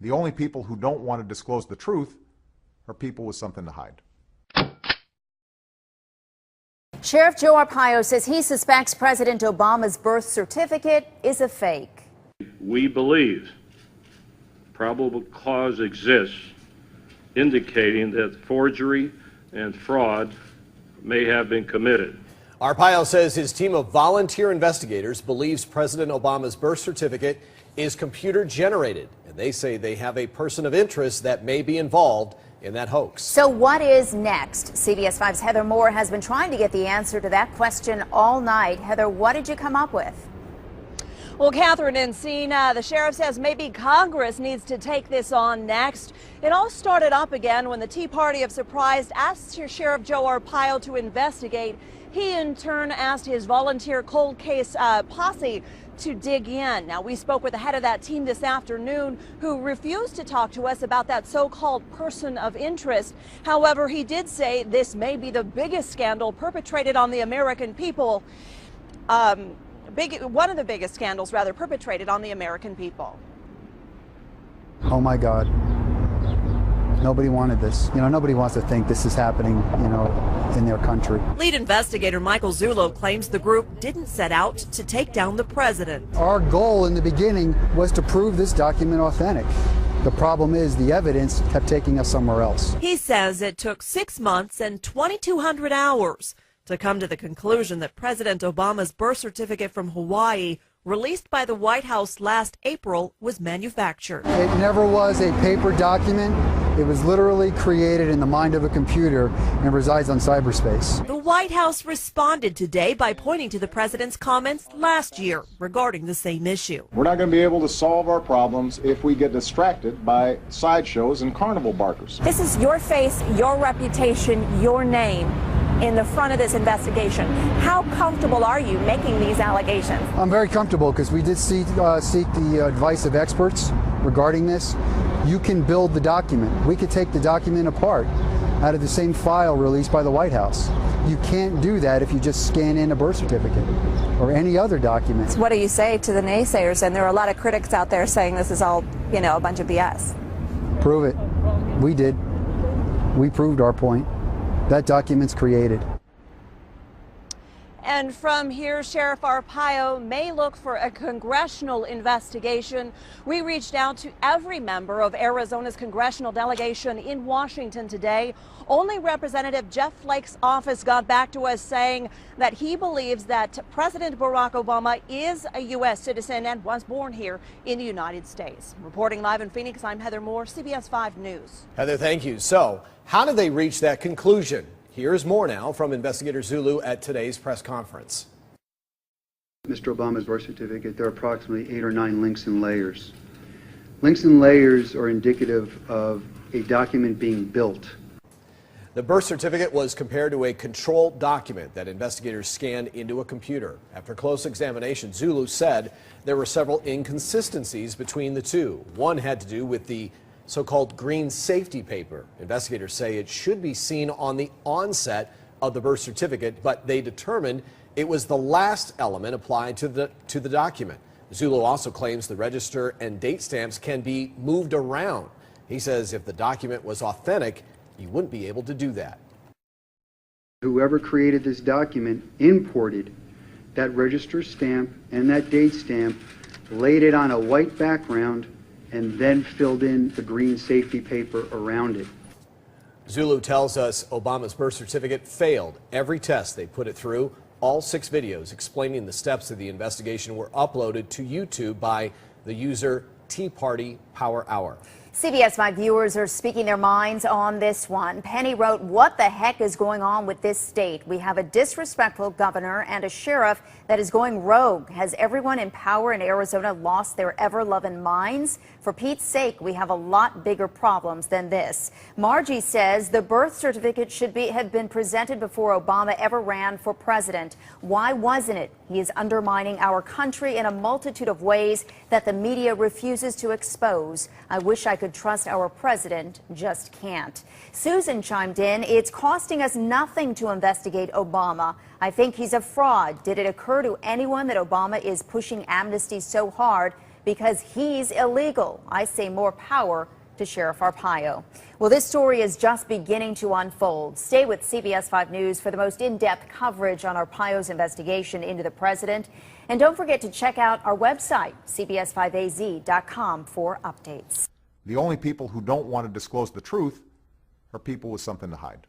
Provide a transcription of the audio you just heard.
The only people who don't want to disclose the truth are people with something to hide. Sheriff Joe Arpaio says he suspects President Obama's birth certificate is a fake. We believe probable cause exists indicating that forgery and fraud may have been committed. Arpaio says his team of volunteer investigators believes President Obama's birth certificate is computer generated, and they say they have a person of interest that may be involved in that hoax. So what is next? CBS 5's Heather Moore has been trying to get the answer to that question all night. Heather, what did you come up with? Well, Catherine and Cena, the sheriff says maybe Congress needs to take this on next. It all started up again when the Tea Party of Surprise asked Sheriff Joe Arpaio to investigate. He in turn asked his volunteer cold case posse to dig in. Now, we spoke with the head of that team this afternoon who refused to talk to us about that so-called person of interest. However, he did say this may be the biggest scandal perpetrated on the American people. One of the biggest scandals, rather, perpetrated on the American people. Oh my God. Nobody wanted this. Nobody wants to think this is happening, in their country. Lead investigator Michael Zullo claims the group didn't set out to take down the president. Our goal in the beginning was to prove this document authentic. The problem is the evidence kept taking us somewhere else. He says it took 6 months and 2,200 hours to come to the conclusion that President Obama's birth certificate from Hawaii, released by the White House last April, was manufactured. It never was a paper document. It was literally created in the mind of a computer and resides on cyberspace. The White House responded today by pointing to the president's comments last year regarding the same issue. We're not going to be able to solve our problems if we get distracted by sideshows and carnival barkers. This is your face, your reputation, your name in the front of this investigation. How comfortable are you making these allegations? I'm very comfortable because we did seek the advice of experts regarding this. You can build the document. We could take the document apart out of the same file released by the White House. You can't do that if you just scan in a birth certificate or any other document. What do you say to the naysayers? And there are a lot of critics out there saying this is all, a bunch of BS. Prove it. We did. We proved our point. That document's created. And from here, Sheriff Arpaio may look for a congressional investigation. We reached out to every member of Arizona's congressional delegation in Washington today. Only Representative Jeff Flake's office got back to us saying that he believes that President Barack Obama is a U.S. citizen and was born here in the United States. Reporting live in Phoenix, I'm Heather Moore, CBS 5 News. Heather, thank you. So, how did they reach that conclusion? Here's more now from Investigator Zulu at today's press conference. Mr. Obama's birth certificate, there are approximately 8 or 9 links and layers. Links and layers are indicative of a document being built. The birth certificate was compared to a controlled document that investigators scanned into a computer. After close examination, Zulu said there were several inconsistencies between the two. One had to do with the so-called green safety paper. Investigators say it should be seen on the onset of the birth certificate, but they determined it was the last element applied to the document. Zulu also claims the register and date stamps can be moved around. He says if the document was authentic, he wouldn't be able to do that. Whoever created this document imported that register stamp and that date stamp, laid it on a white background, and then filled in the green safety paper around it. Zulu tells us Obama's birth certificate failed every test they put it through. All 6 videos explaining the steps of the investigation were uploaded to YouTube by the user Tea Party Power Hour. CBS 5 viewers are speaking their minds on this one. Penny wrote, "What the heck is going on with this state? We have a disrespectful governor and a sheriff that is going rogue. Has everyone in power in Arizona lost their ever-loving minds? For Pete's sake, we have a lot bigger problems than this." Margie says the birth certificate should have been presented before Obama ever ran for president. Why wasn't it? He is undermining our country in a multitude of ways that the media refuses to expose. I wish I could trust our president, just can't. Susan chimed in, "It's costing us nothing to investigate Obama. I think he's a fraud. Did it occur to anyone that Obama is pushing amnesty so hard because he's illegal. I say more power to Sheriff Arpaio. Well, this story is just beginning to unfold. Stay with CBS 5 News for the most in-depth coverage on Arpaio's investigation into the president. And don't forget to check out our website, cbs5az.com, for updates. The only people who don't want to disclose the truth are people with something to hide.